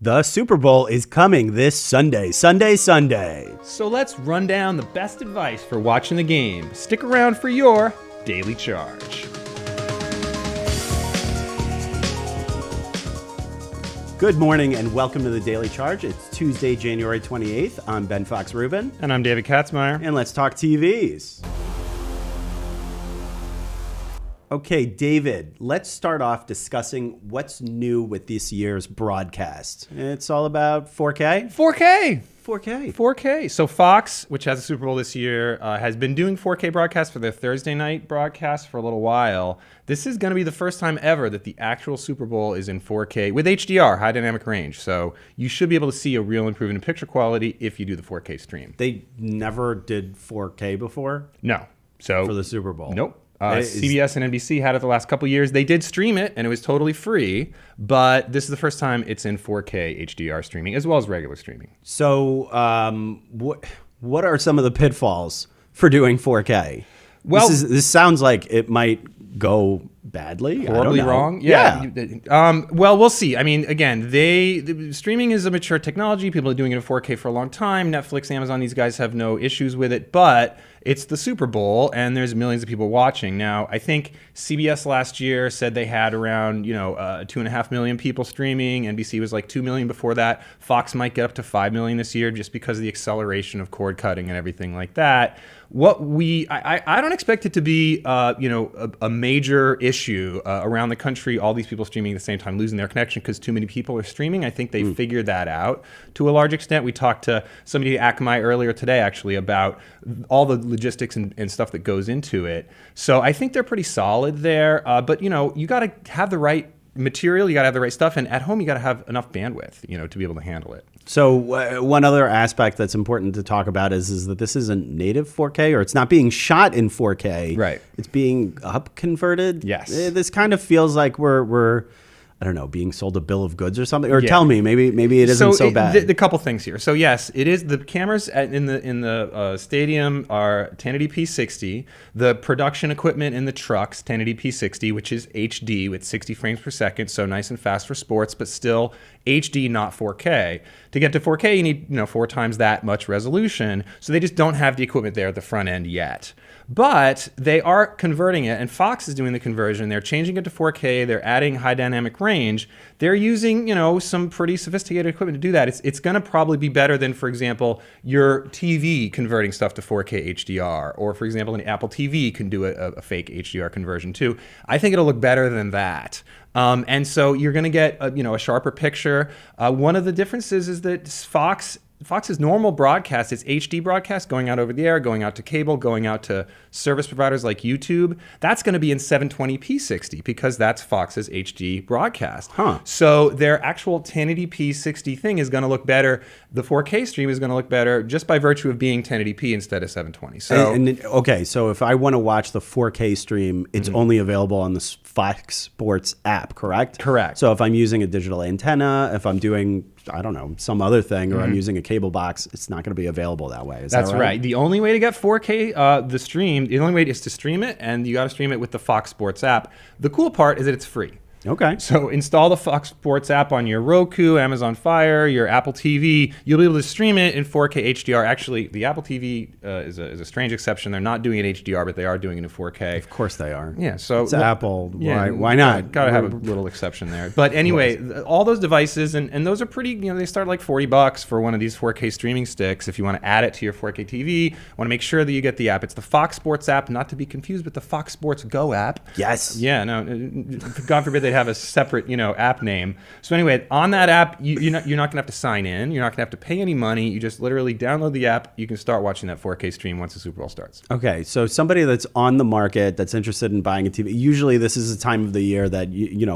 The Super Bowl is coming this Sunday. So let's run down the best advice for watching the game. Stick around for your Daily Charge. Good morning and welcome to the Daily Charge. It's Tuesday, January 28th. I'm Ben Fox Rubin. And I'm David Katzmaier. And let's talk TVs. Okay, David, let's start off discussing what's new with this year's broadcast. It's all about 4K? 4K. So Fox, which has a Super Bowl this year, has been doing 4K broadcasts for their Thursday night broadcast for a little while. This is going to be the first time ever that the actual Super Bowl is in 4K with HDR, high dynamic range. So you should be able to see a real improvement in picture quality if you do the 4K stream. They never did 4K before? No. So for the Super Bowl? Nope. CBS and NBC had it the last couple years. They did stream it, and it was totally free. But this is the first time it's in 4K HDR streaming, as well as regular streaming. So what are some of the pitfalls for doing 4K? Well, this sounds like it might go badly. Horribly wrong. Yeah. Well, we'll see. I mean, again, streaming is a mature technology. People are doing it in 4K for a long time. Netflix, Amazon, these guys have no issues with it. But it's the Super Bowl, and there's millions of people watching. Now, I think CBS last year said they had around 2.5 million people streaming. NBC was like 2 million before that. Fox might get up to 5 million this year just because of the acceleration of cord cutting and everything like that. I don't expect it to be a major issue around the country. All these people streaming at the same time losing their connection because too many people are streaming. I think they figured that out to a large extent. We talked to somebody at Akamai earlier today actually about all the logistics and stuff that goes into it. So I think they're pretty solid there. But you got to have the right material, you got to have the right stuff, and at home you got to have enough bandwidth, to be able to handle it. So one other aspect that's important to talk about is that this isn't native 4K, or it's not being shot in 4K. Right. It's being up converted. Yes. This kind of feels like we're I don't know, being sold a bill of goods or something. Or tell me, maybe it isn't so bad. The couple things here. So yes, it is. The cameras in the stadium are 1080p 60. The production equipment in the trucks 1080p 60, which is HD with 60 frames per second, so nice and fast for sports, but still HD, not 4K. To get to 4K, you need 4 times that much resolution. So they just don't have the equipment there at the front end yet. But they are converting it, and Fox is doing the conversion. They're changing it to 4K. They're adding high dynamic range. They're using, some pretty sophisticated equipment to do that. It's going to probably be better than, for example, your TV converting stuff to 4K HDR, or for example, an Apple TV can do a fake HDR conversion too. I think it'll look better than that. And so you're going to get a sharper picture. One of the differences is that Fox's normal broadcast, its HD broadcast, going out over the air, going out to cable, going out to service providers like YouTube, that's going to be in 720p 60 because that's Fox's HD broadcast. So their actual 1080p 60 thing is going to look better. The 4K stream is going to look better just by virtue of being 1080p instead of 720. So so if I want to watch the 4K stream, it's only available on the Fox Sports app, correct? Correct. So if I'm using a digital antenna, if I'm doing, I don't know, some other thing, or I'm using a cable box, it's not going to be available that way. Is that right? That's right. The only way to get 4K, the only way is to stream it, and you got to stream it with the Fox Sports app. The cool part is that it's free. Okay. So install the Fox Sports app on your Roku, Amazon Fire, your Apple TV. You'll be able to stream it in 4K HDR. Actually, the Apple TV is a strange exception. They're not doing it HDR, but they are doing it in 4K. Of course they are. Yeah. So it's Apple. Why not? Got to have a little exception there. But anyway, all those devices, and those are pretty, they start like $40 for one of these 4K streaming sticks. If you want to add it to your 4K TV, want to make sure that you get the app. It's the Fox Sports app, not to be confused with the Fox Sports Go app. Yes. Yeah. No. God forbid they have a separate, app name. So anyway, on that app, you're not going to have to sign in. You're not going to have to pay any money. You just literally download the app. You can start watching that 4K stream once the Super Bowl starts. Okay, so somebody that's on the market that's interested in buying a TV. Usually, this is the time of the year that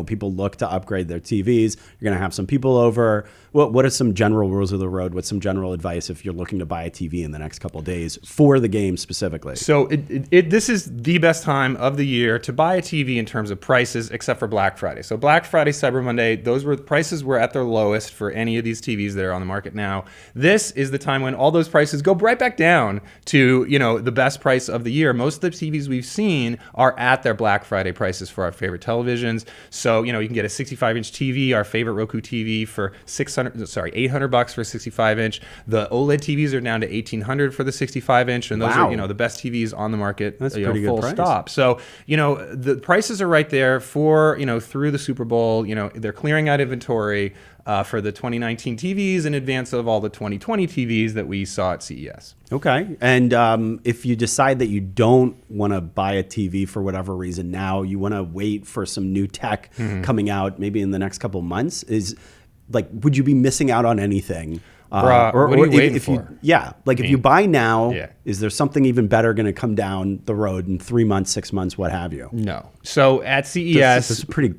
people look to upgrade their TVs. You're going to have some people over. What are some general rules of the road? What's some general advice if you're looking to buy a TV in the next couple of days for the game specifically? So this is the best time of the year to buy a TV in terms of prices, except for Black Friday. Friday. So Black Friday, Cyber Monday, prices were at their lowest for any of these TVs that are on the market now. This is the time when all those prices go right back down to, the best price of the year. Most of the TVs we've seen are at their Black Friday prices for our favorite televisions. So, you can get a 65-inch TV, our favorite Roku TV, for $800 for a 65-inch. The OLED TVs are down to $1,800 for the 65-inch, and those are, the best TVs on the market. That's pretty good full price. stop. So, the prices are right there for, through the Super Bowl. They're clearing out inventory for the 2019 TVs in advance of all the 2020 TVs that we saw at CES. Okay. And if you decide that you don't want to buy a TV for whatever reason now, you want to wait for some new tech coming out maybe in the next couple of months, would you be missing out on anything? What are you waiting for? If you buy now, is there something even better going to come down the road in 3 months, 6 months, what have you? No. So at CES, this is pretty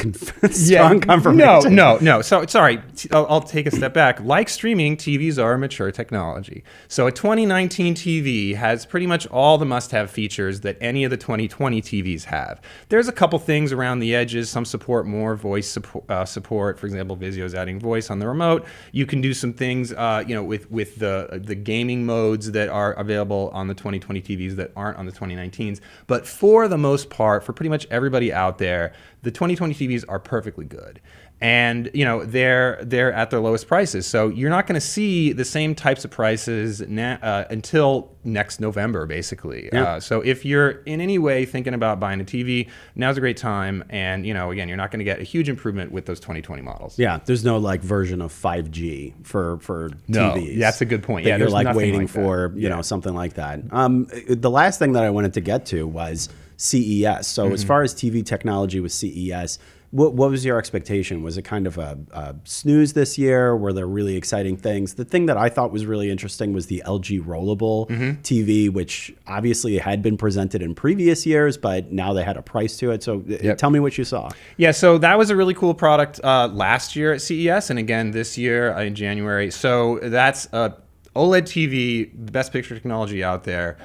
strong confirmation. No. So sorry, I'll take a step back. Like streaming, TVs are a mature technology. So a 2019 TV has pretty much all the must-have features that any of the 2020 TVs have. There's a couple things around the edges. Some support more voice support. For example, Vizio's adding voice on the remote. You can do some things. With the gaming modes that are available on the 2020 TVs that aren't on the 2019s. But for the most part, for pretty much everybody out there, the 2020 TVs are perfectly good. And they're at their lowest prices, so you're not going to see the same types of prices until next November, basically. Yeah. So if you're in any way thinking about buying a TV, now's a great time. And again, you're not going to get a huge improvement with those 2020 models. Yeah, there's no version of 5G for no, TVs. That's a good point. Yeah, you're there's waiting for something like that. The last thing that I wanted to get to was CES. So as far as TV technology with CES, what was your expectation? Was it kind of a snooze this year? Were there really exciting things? The thing that I thought was really interesting was the LG rollable TV, which obviously had been presented in previous years, but now they had a price to it. So tell me what you saw. Yeah, so that was a really cool product last year at CES, and again this year in January. So that's OLED TV, the best picture technology out there.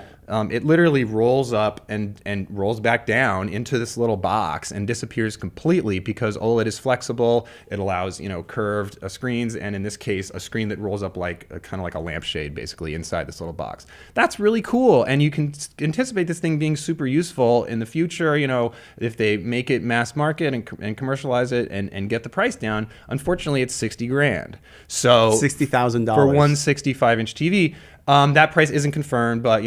It literally rolls up and rolls back down into this little box and disappears completely because OLED is flexible. It allows curved screens, and in this case, a screen that rolls up kind of like a lampshade, basically inside this little box. That's really cool, and you can anticipate this thing being super useful in the future. If they make it mass market and commercialize it and get the price down. Unfortunately, it's $60,000. So $60,000 for one 65-inch TV. That price isn't confirmed, but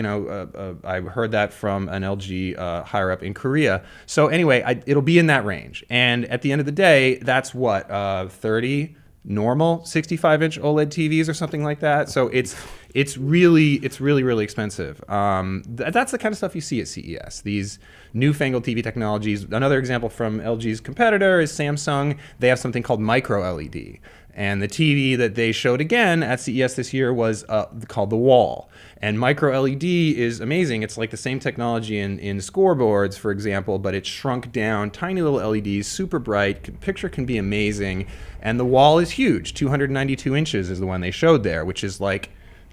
I heard that from an LG higher up in Korea. So anyway, it'll be in that range. And at the end of the day, that's what 30 normal 65-inch OLED TVs or something like that. So it's really expensive. That's the kind of stuff you see at CES. These newfangled TV technologies. Another example from LG's competitor is Samsung. They have something called micro LED. And the TV that they showed again at CES this year was called the Wall. And micro LED is amazing. It's like the same technology in scoreboards, for example, but it's shrunk down, tiny little LEDs, super bright. Picture can be amazing. And the Wall is huge. 292 inches is the one they showed there, which is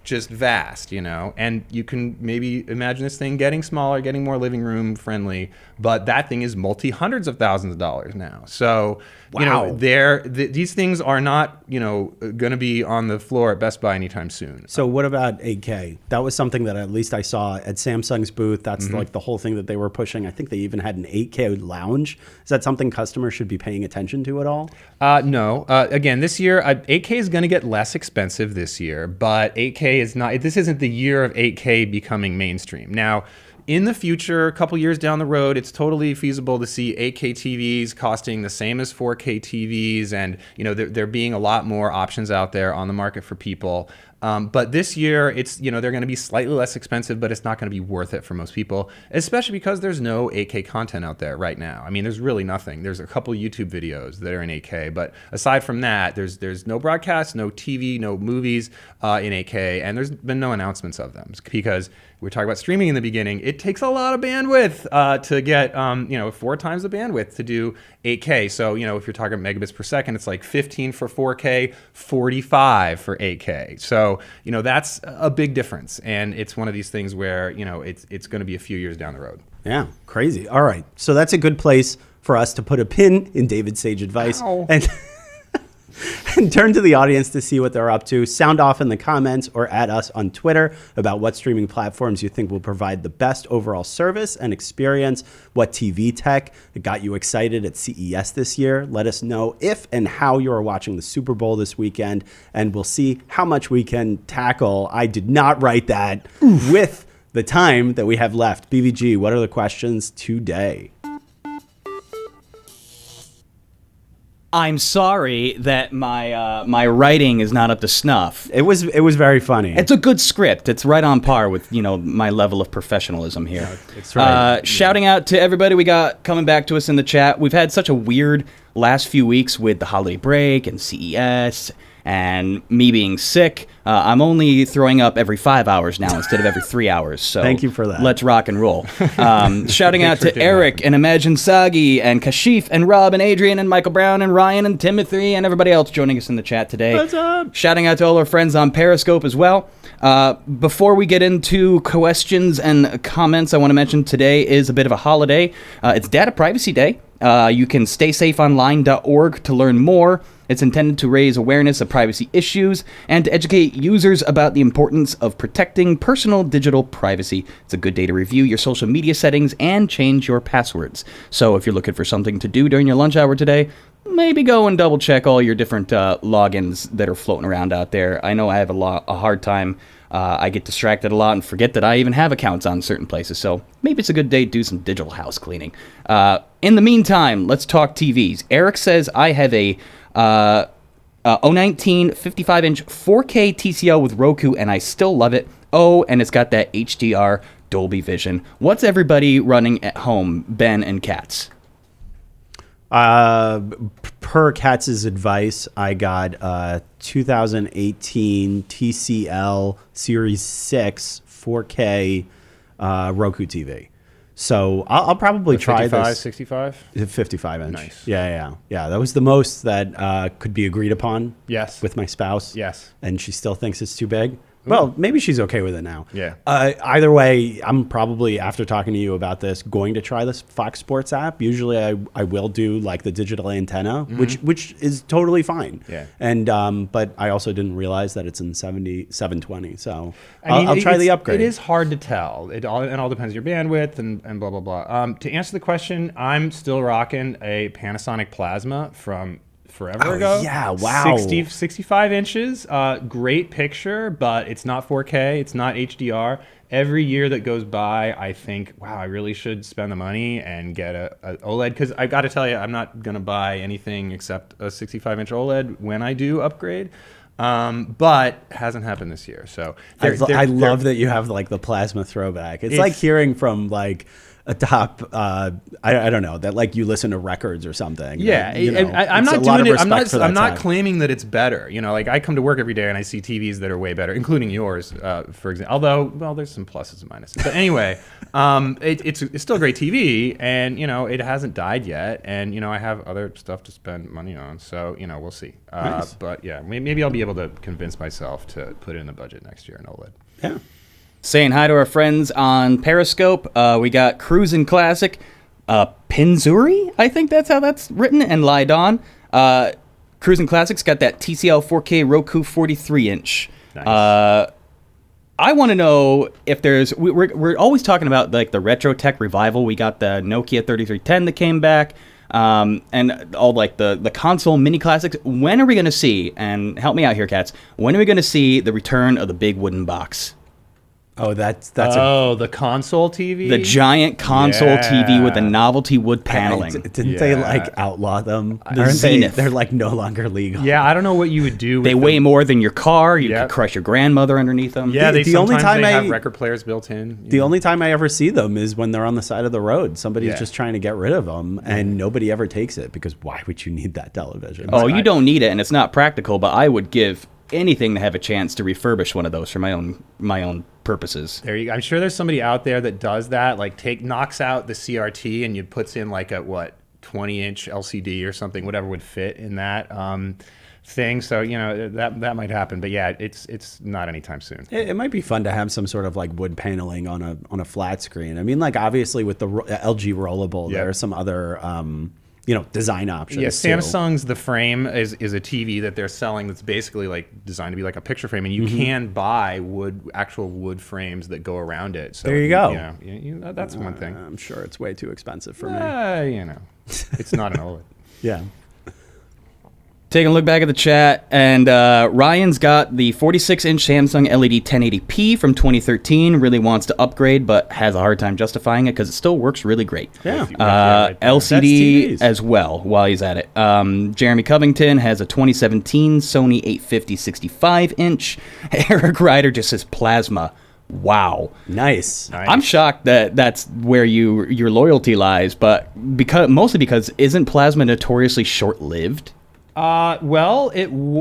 just vast, and you can maybe imagine this thing getting smaller, getting more living room friendly, but that thing is multi-hundreds of thousands of dollars now. So, these things are not, going to be on the floor at Best Buy anytime soon. So what about 8K? That was something that at least I saw at Samsung's booth. That's the whole thing that they were pushing. I think they even had an 8K lounge. Is that something customers should be paying attention to at all? No. Again, this year, 8K is going to get less expensive this year, but 8K is not. This isn't the year of 8K becoming mainstream. Now, in the future, a couple years down the road, it's totally feasible to see 8K TVs costing the same as 4K TVs, and there being a lot more options out there on the market for people. But this year, it's they're going to be slightly less expensive, but it's not going to be worth it for most people, especially because there's no 8K content out there right now. I mean, there's really nothing. There's a couple YouTube videos that are in 8K, but aside from that, there's no broadcast, no TV, no movies in 8K, and there's been no announcements of them because we were talking about streaming in the beginning. It takes a lot of bandwidth to get 4 times the bandwidth to do 8K. So if you're talking megabits per second, it's like 15 for 4K, 45 for 8K. So that's a big difference, and it's one of these things where it's going to be a few years down the road. Yeah, crazy. All right, so that's a good place for us to put a pin in David's sage advice Ow. and turn to the audience to see what they're up to. Sound off in the comments or at us on Twitter about what streaming platforms you think will provide the best overall service and experience. What TV tech got you excited at CES this year? Let us know if and how you are watching the Super Bowl this weekend, and we'll see how much we can tackle. I did not write that with the time that we have left. BVG, what are the questions today? I'm sorry that my writing is not up to snuff. It was very funny. It's a good script. It's right on par with, my level of professionalism here. It's right. Shouting out to everybody we got coming back to us in the chat. We've had such a weird last few weeks with the holiday break and CES and me being sick. I'm only throwing up every 5 hours now instead of every 3 hours. So thank you for that. Let's rock and roll. Shouting out to Eric and Imagine Sagi and Kashif and Rob and Adrian and Michael Brown and Ryan and Timothy and everybody else joining us in the chat today. What's up? Shouting out to all our friends on Periscope as well. Before we get into questions and comments, I want to mention today is a bit of a holiday. It's Data Privacy Day. You can staysafeonline.org to learn more. It's intended to raise awareness of privacy issues and to educate users about the importance of protecting personal digital privacy. It's a good day to review your social media settings and change your passwords. So if you're looking for something to do during your lunch hour today, maybe go and double check all your different logins that are floating around out there. I know I have a hard time. I get distracted a lot and forget that I even have accounts on certain places. So maybe it's a good day to do some digital house cleaning. In the meantime, let's talk TVs. Eric says I have a 019 55-inch 4K TCL with Roku, and I still love it. Oh, and it's got that HDR Dolby Vision. What's everybody running at home, Ben and Katz? Per Katz's advice, I got 2018 TCL Series 6 4K Roku TV. So I'll probably try 55, this. 65? 55 inch. Nice. Yeah. That was the most that could be agreed upon. Yes. With my spouse. Yes. And she still thinks it's too big. Well, maybe she's okay with it now. Yeah. Either way, I'm probably, after talking to you about this, going to try this Fox Sports app. Usually I will do like the digital antenna, which is totally fine. Yeah. And but I also didn't realize that it's in 720. So I'll try the upgrade. It is hard to tell. It all depends on your bandwidth and blah, blah, blah. To answer the question, I'm still rocking a Panasonic Plasma from forever ago. Yeah, wow. 65 inches. Great picture, but it's not 4K. It's not HDR. Every year that goes by, I think, wow, I really should spend the money and get a OLED. Because I got to tell you, I'm not going to buy anything except a 65-inch OLED when I do upgrade. But hasn't happened this year. So I love that you have like the plasma throwback. It's like hearing from like a top, I don't know, that like you listen to records or something. Yeah, I'm not doing it. I'm not claiming that it's better. Like I come to work every day and I see TVs that are way better, including yours, for example. Although, well, there's some pluses and minuses. But anyway, it's still a great TV, and it hasn't died yet, and I have other stuff to spend money on. So we'll see. Nice. But yeah, maybe I'll be able to convince myself to put it in the budget next year in OLED. Yeah. Saying hi to our friends on Periscope. We got Cruisin' Classic, Pinzuri, I think that's how that's written, and Lydon. Cruisin' Classic's got that TCL 4K Roku 43-inch. Nice. I want to know if there's... We're always talking about like the retro tech revival. We got the Nokia 3310 that came back, and all like the console mini classics. When are we going to see, and help me out here, Katz, when are we going to see the return of the big wooden box? Oh, that's the console TV? The giant console TV with the novelty wood paneling. Didn't they like outlaw them? Zenith. They're like no longer legal. Yeah, I don't know what you would do with They them. weigh more than your car. You could crush your grandmother underneath them. Yeah, The only time they I- have record players built in. The only time I ever see them is when they're on the side of the road. Somebody's just trying to get rid of them, and nobody ever takes it because why would you need that television? Oh, you don't need it, and it's not practical, but I would give anything to have a chance to refurbish one of those for my own purposes. There you go. I'm sure there's somebody out there that does that, like knocks out the CRT and you puts in like a 20-inch LCD or something, whatever would fit in that. thing. So that might happen, but yeah, it's not anytime soon. It might be fun to have some sort of like wood paneling on a flat screen. I mean, like obviously with the LG rollable, there are some other design options. Yeah, too. Samsung's The Frame is a TV that they're selling that's basically like designed to be like a picture frame, and you can buy actual wood frames that go around it. So there you go. That's one thing. I'm sure it's way too expensive for me. It's not an OLED. Yeah. Taking a look back at the chat, and Ryan's got the 46-inch Samsung LED 1080p from 2013. Really wants to upgrade, but has a hard time justifying it because it still works really great. Yeah. LCD as well while he's at it. Jeremy Covington has a 2017 Sony 850 65-inch. Eric Ryder just says plasma. Wow. Nice. I'm shocked that that's where your loyalty lies, but mostly because isn't plasma notoriously short-lived? Well,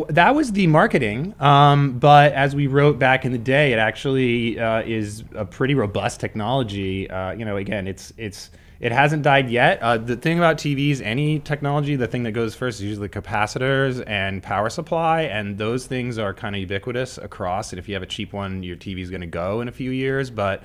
that was the marketing, but as we wrote back in the day, it actually is a pretty robust technology. Again, it hasn't died yet. The thing about TVs, any technology, the thing that goes first is usually capacitors and power supply, and those things are kind of ubiquitous across. And if you have a cheap one, your TV is going to go in a few years, but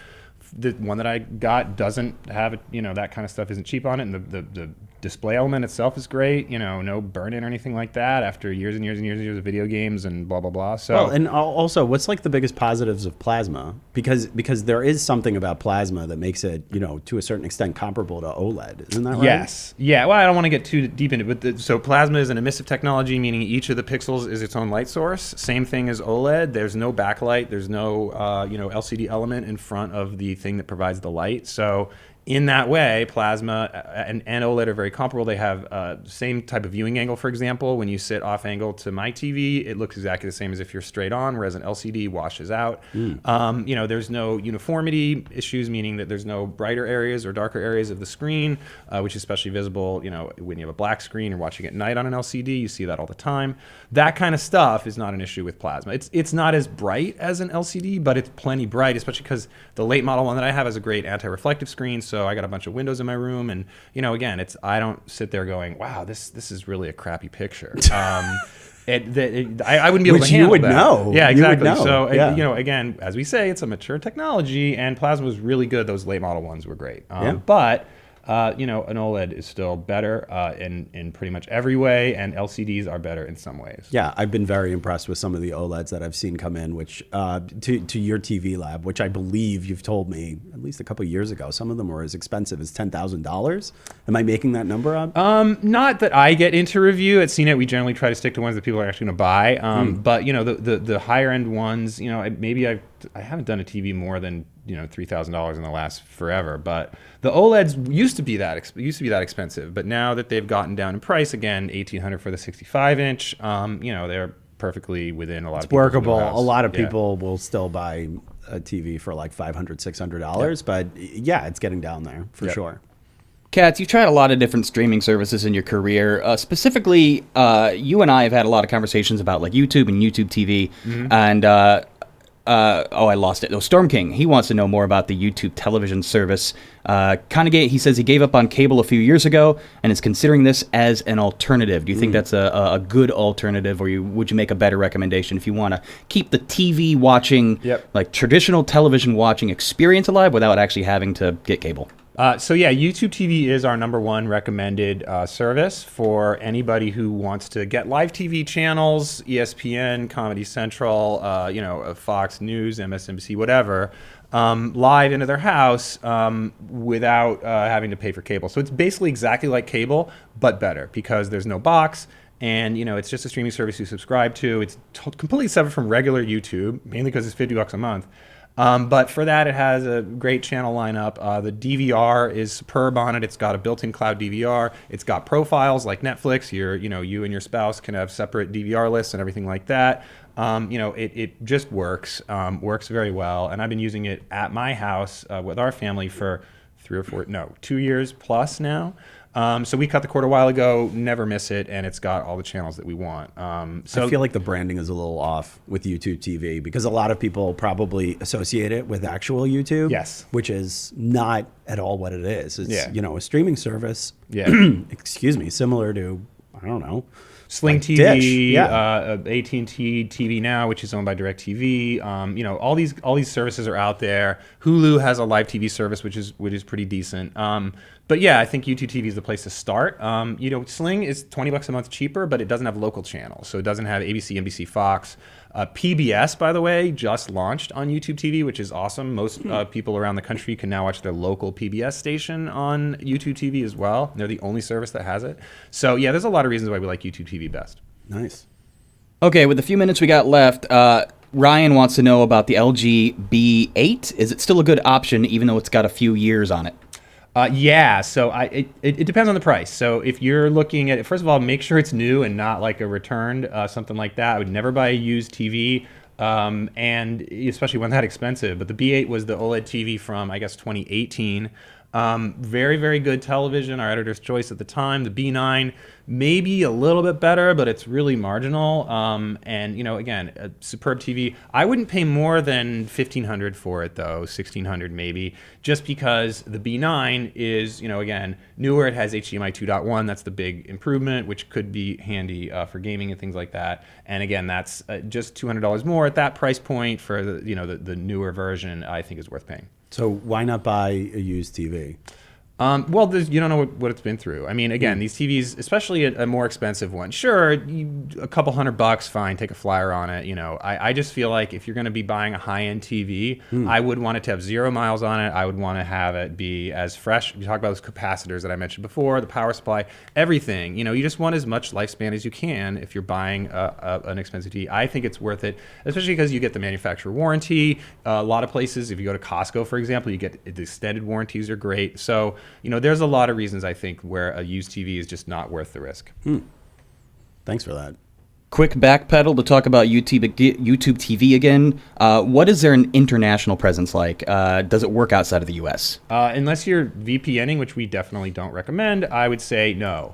the one that I got doesn't have that kind of stuff isn't cheap on it, and the display element itself is great. No burn-in or anything like that after years and years and years and years of video games and blah blah blah. So well, and also, what's like the biggest positives of plasma? Because there is something about plasma that makes it to a certain extent comparable to OLED. Isn't that right? Yes. Yeah. Well, I don't want to get too deep into it, but so plasma is an emissive technology, meaning each of the pixels is its own light source. Same thing as OLED. There's no backlight. There's no LCD element in front of the thing that provides the light. So in that way, plasma and OLED are very comparable. They have same type of viewing angle, for example. When you sit off angle to my TV, it looks exactly the same as if you're straight on, whereas an LCD washes out. There's no uniformity issues, meaning that there's no brighter areas or darker areas of the screen, which is especially visible when you have a black screen or watching at night on an LCD. You see that all the time. That kind of stuff is not an issue with plasma. It's not as bright as an LCD, but it's plenty bright, especially because the late model one that I have has a great anti-reflective screen. So I got a bunch of windows in my room, and again, I don't sit there going, "Wow, this is really a crappy picture." I wouldn't be able to handle that. You would know. Yeah, exactly. You would know. So again, as we say, it's a mature technology, and plasma was really good. Those late model ones were great. But an OLED is still better in pretty much every way, and LCDs are better in some ways. Yeah, I've been very impressed with some of the OLEDs that I've seen come in, which to your TV lab, which I believe you've told me at least a couple of years ago, some of them were as expensive as $10,000. Am I making that number up? Not that I get into review. At CNET, we generally try to stick to ones that people are actually going to buy. But the higher end ones, maybe I haven't done a TV more than $3,000 in the last forever, but the OLEDs used to be that expensive, but now that they've gotten down in price again, $1,800 for the 65-inch, they're perfectly within a lot of people's workable. wheelhouse. A lot of people will still buy a TV for like $500, $600, but yeah, it's getting down there for sure. Katz, you've tried a lot of different streaming services in your career. Specifically, you and I have had a lot of conversations about like YouTube and YouTube TV, and I lost it. Storm King, he wants to know more about the YouTube television service. He says he gave up on cable a few years ago and is considering this as an alternative. Do you think that's a good alternative, or would you make a better recommendation if you want to keep the TV watching, like traditional television watching experience alive without actually having to get cable? YouTube TV is our number one recommended service for anybody who wants to get live TV channels, ESPN, Comedy Central, Fox News, MSNBC, whatever, live into their house without having to pay for cable. So it's basically exactly like cable, but better because there's no box. And it's just a streaming service you subscribe to. It's completely separate from regular YouTube, mainly because it's $50 a month. But for that, it has a great channel lineup. The DVR is superb on it. It's got a built-in cloud DVR. It's got profiles like Netflix. You and your spouse can have separate DVR lists and everything like that. It just works very well. And I've been using it at my house with our family for 2 years plus now. So we cut the cord a while ago, never miss it, and it's got all the channels that we want. I feel like the branding is a little off with YouTube TV because a lot of people probably associate it with actual YouTube, which is not at all what it is. It's a streaming service, excuse me, similar to, I don't know, Sling Like TV, Dish, yeah. AT&T TV Now, which is owned by DirecTV. All these services are out there. Hulu has a live TV service, which is pretty decent. But yeah, I think YouTube TV is the place to start. Sling is $20 a month cheaper, but it doesn't have local channels, so it doesn't have ABC, NBC, Fox. PBS, by the way, just launched on YouTube TV, which is awesome. Most people around the country can now watch their local PBS station on YouTube TV as well. They're the only service that has it. So yeah, there's a lot of reasons why we like YouTube TV best. Nice. Okay, with the few minutes we got left, Ryan wants to know about the LG B8. Is it still a good option, even though it's got a few years on it? Yeah, so it depends on the price. So if you're looking at it, first of all, make sure it's new and not like a returned, something like that. I would never buy a used TV, and especially one that expensive. But the B8 was the OLED TV from, I guess, 2018. Very, very good television, our editor's choice at the time. The B9, maybe a little bit better, but it's really marginal. Again, a superb TV. I wouldn't pay more than $1,500 for it, though, $1,600 maybe, just because the B9 is, again, newer. It has HDMI 2.1. That's the big improvement, which could be handy for gaming and things like that. And again, that's just $200 more at that price point for the newer version. I think is worth paying. So why not buy a used TV? Well, you don't know what it's been through. I mean, again, these TVs, especially a more expensive one, sure, a couple $100, fine, take a flyer on it. I just feel like if you're going to be buying a high-end TV, I would want it to have 0 miles on it. I would want to have it be as fresh. You talk about those capacitors that I mentioned before, the power supply, everything. You just want as much lifespan as you can if you're buying an expensive TV. I think it's worth it, especially because you get the manufacturer warranty. A lot of places, if you go to Costco, for example, you get the extended warranties are great. So, there's a lot of reasons I think where a used TV is just not worth the risk. Thanks for that. Quick backpedal to talk about YouTube TV again. What is their international presence like? Does it work outside of the U.S.? Unless you're VPNing, which we definitely don't recommend, I would say no.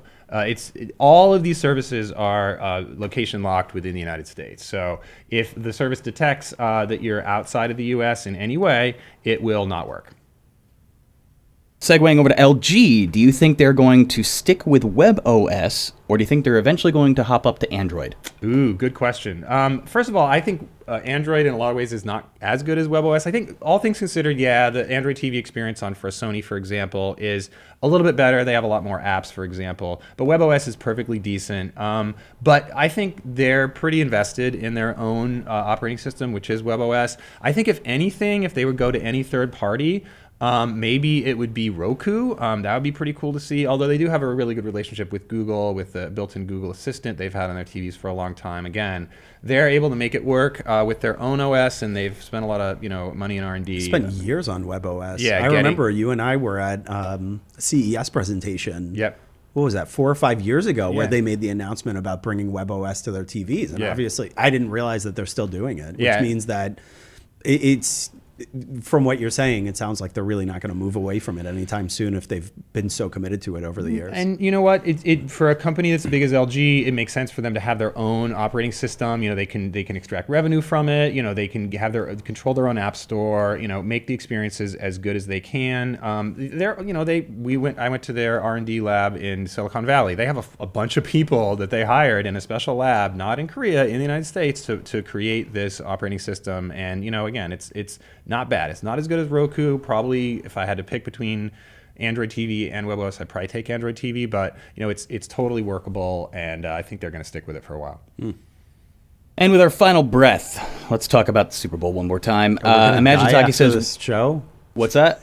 All of these services are location locked within the United States. So if the service detects that you're outside of the U.S. in any way, it will not work. Segueing over to LG, do you think they're going to stick with WebOS, or do you think they're eventually going to hop up to Android? Ooh, good question. First of all, I think Android in a lot of ways is not as good as WebOS. I think all things considered, yeah, the Android TV experience for Sony, for example, is a little bit better. They have a lot more apps, for example. But WebOS is perfectly decent. But I think they're pretty invested in their own operating system, which is WebOS. I think if anything, if they would go to any third party, maybe it would be Roku. That would be pretty cool to see, although they do have a really good relationship with Google, with the built-in Google Assistant they've had on their TVs for a long time. Again, they're able to make it work with their own OS, and they've spent a lot of money in R&D. Spent years on WebOS. Yeah, I remember you and I were at a CES presentation. Yep. What was that, 4 or 5 years ago, Yeah. where they made the announcement about bringing WebOS to their TVs. And obviously, I didn't realize that they're still doing it, which means that it's... From what you're saying, it sounds like they're really not going to move away from it anytime soon if they've been so committed to it over the years. And you know what? It for a company that's as big as LG, it makes sense for them to have their own operating system. They can extract revenue from it. They can have control their own app store. Make the experiences as good as they can. I went to their R&D lab in Silicon Valley. They have a bunch of people that they hired in a special lab, not in Korea, in the United States, to create this operating system. And again, it's not bad. It's not as good as Roku. Probably, if I had to pick between Android TV and WebOS, I'd probably take Android TV. But it's totally workable, and I think they're going to stick with it for a while. And with our final breath, let's talk about the Super Bowl one more time. Imagine Taki says, this show. "What's that?"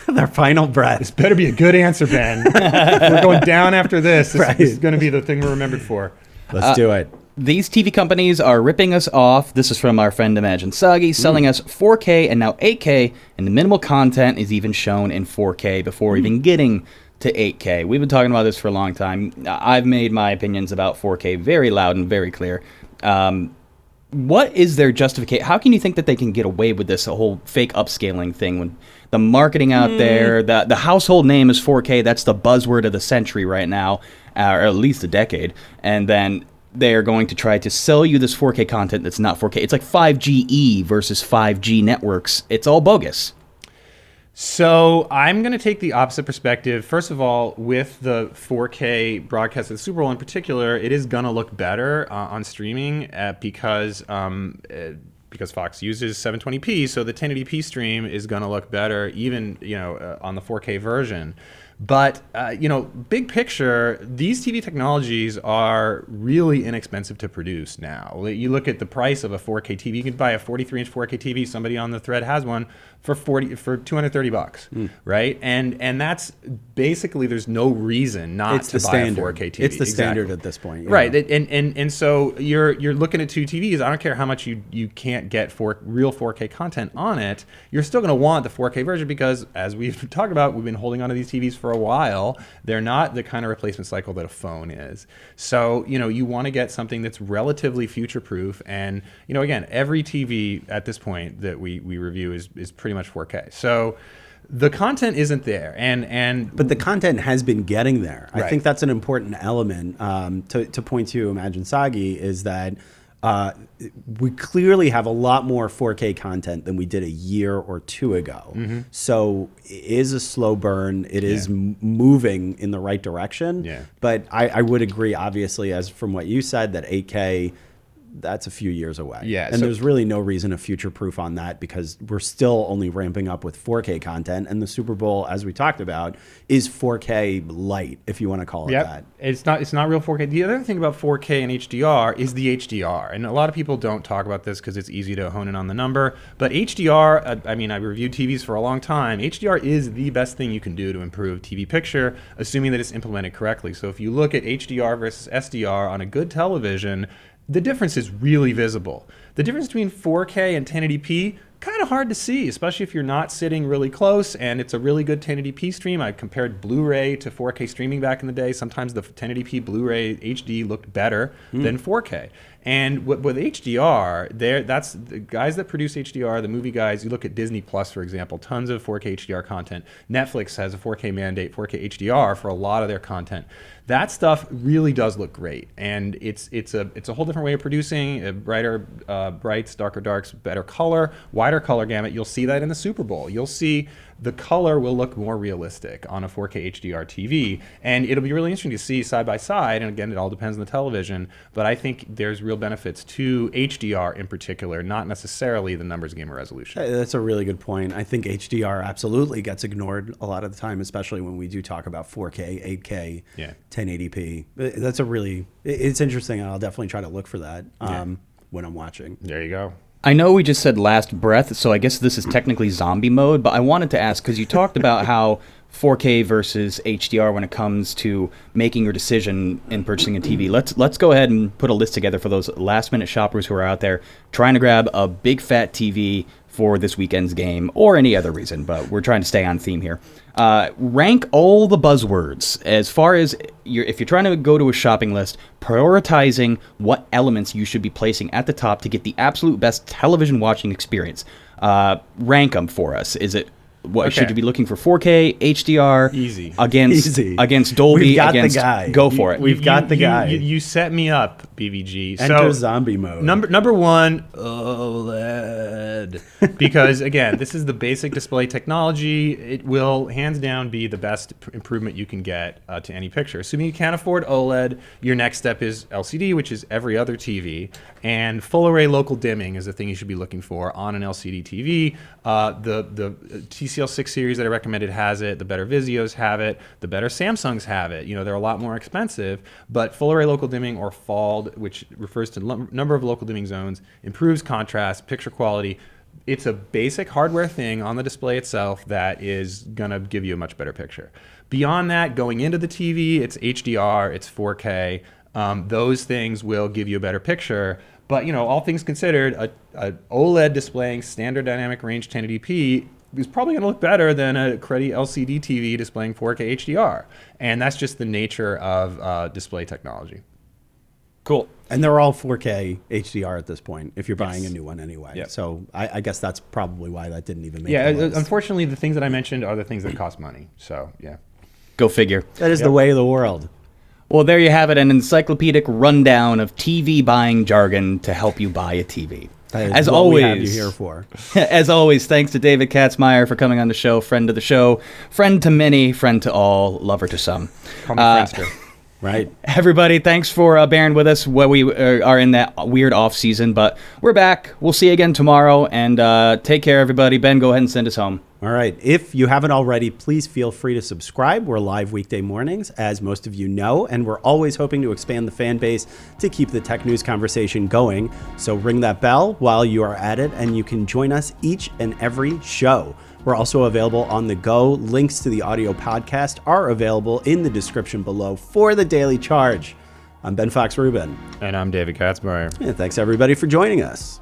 Their final breath. This better be a good answer, Ben. We're going down after this. This is going to be the thing we're remembered for. Let's do it. These TV companies are ripping us off. This is from our friend Imagine Sagi, selling us 4K and now 8K, and the minimal content is even shown in 4K before even getting to 8K. We've been talking about this for a long time. I've made my opinions about 4K very loud and very clear. What is their justification? How can you think that they can get away with this whole fake upscaling thing when the marketing out there, the household name is 4K, that's the buzzword of the century right now, or at least a decade, and then they are going to try to sell you this 4K content that's not 4K. It's like 5GE versus 5G networks. It's all bogus. So I'm going to take the opposite perspective. First of all, with the 4K broadcast of the Super Bowl in particular, it is going to look better on streaming because Fox uses 720p, so the 1080p stream is going to look better even on the 4K version. But, big picture, these TV technologies are really inexpensive to produce now. You look at the price of a 4K TV. You can buy a 43-inch 4K TV. Somebody on the thread has one for $230, right? And that's basically, there's no reason not to buy a 4K TV. It's the standard at this point. Right. And so you're looking at two TVs. I don't care how much you can't get for real 4K content on it. You're still going to want the 4K version because, as we've talked about, we've been holding on to these TVs for a while. They're not the kind of replacement cycle that a phone is. So, you want to get something that's relatively future-proof. And, again, every TV at this point that we review is pretty much 4K. So the content isn't there. But the content has been getting there. Right. I think that's an important element to point to Imagine Sagi is that we clearly have a lot more 4K content than we did a year or two ago. Mm-hmm. So it is a slow burn. It is moving in the right direction. Yeah. But I would agree, obviously, as from what you said, that 8K, that's a few years away. Yeah, and there's really no reason to future-proof on that because we're still only ramping up with 4K content. And the Super Bowl, as we talked about, is 4K light, if you want to call it that. It's not real 4K. The other thing about 4K and HDR is the HDR. And a lot of people don't talk about this because it's easy to hone in on the number. But HDR, I reviewed TVs for a long time. HDR is the best thing you can do to improve TV picture, assuming that it's implemented correctly. So if you look at HDR versus SDR on a good television, the difference is really visible. The difference between 4K and 1080p, kind of hard to see, especially if you're not sitting really close and it's a really good 1080p stream. I compared Blu-ray to 4K streaming back in the day. Sometimes the 1080p Blu-ray HD looked better than 4K. And with HDR, that's the guys that produce HDR, the movie guys. You look at Disney Plus, for example, tons of 4K HDR content. Netflix has a 4K mandate, 4K HDR for a lot of their content. That stuff really does look great, and it's a whole different way of producing. Brighter brights, darker darks, better color, wider color gamut. You'll see that in the Super Bowl. You'll see the color will look more realistic on a 4K HDR TV, and it'll be really interesting to see side by side. And again, it all depends on the television, but I think there's real benefits to HDR in particular, not necessarily the numbers game or resolution. That's a really good point. I think HDR absolutely gets ignored a lot of the time, especially when we do talk about 4K, 8K, 1080p. It's interesting, and I'll definitely try to look for that when I'm watching. There you go. I know we just said last breath, so I guess this is technically zombie mode, but I wanted to ask, because you talked about how 4K versus HDR when it comes to making your decision in purchasing a TV. Let's go ahead and put a list together for those last-minute shoppers who are out there trying to grab a big fat TV for this weekend's game or any other reason, but we're trying to stay on theme here. Rank all the buzzwords as far as if you're trying to go to a shopping list, prioritizing what elements you should be placing at the top to get the absolute best television watching experience. Rank them for us. Is it should you be looking for 4K, HDR? Easy. Against Dolby? We've got the guy. Go for it. We've got the guy. You set me up, BVG. Enter zombie mode. Number one, OLED. Because again, this is the basic display technology. It will hands down be the best improvement you can get to any picture. Assuming you can't afford OLED, your next step is LCD, which is every other TV. And full array local dimming is the thing you should be looking for on an LCD TV. The TCL 6 series that I recommended has it. The better Vizios have it. The better Samsungs have it. They're a lot more expensive, but full array local dimming, or FALD, which refers to number of local dimming zones, improves contrast, picture quality. It's a basic hardware thing on the display itself that is going to give you a much better picture. Beyond that, going into the TV, it's HDR, it's 4K. Those things will give you a better picture. But, all things considered, a OLED displaying standard dynamic range 1080p is probably going to look better than a cruddy LCD TV displaying 4K HDR. And that's just the nature of display technology. Cool. And they're all 4K HDR at this point, if you're buying a new one anyway. Yep. So I guess that's probably why that didn't even make the list. Unfortunately, the things that I mentioned are the things that cost money. So, yeah. Go figure. That is the way of the world. Well, there you have it, an encyclopedic rundown of TV buying jargon to help you buy a TV. That is As what always, we have you here for. As always, thanks to David Katzmaier for coming on the show. Friend of the show, friend to many, friend to all, lover to some. Call me Friendster. Right. Everybody, thanks for bearing with us while we are in that weird off season, but we're back. We'll see you again tomorrow, and take care, everybody. Ben, go ahead and send us home. All right. If you haven't already, please feel free to subscribe. We're live weekday mornings, as most of you know, and we're always hoping to expand the fan base to keep the tech news conversation going. So ring that bell while you are at it, and you can join us each and every show. We're also available on the go. Links to the audio podcast are available in the description below for the Daily Charge. I'm Ben Fox Rubin. And I'm David Katzmaier. And thanks, everybody, for joining us.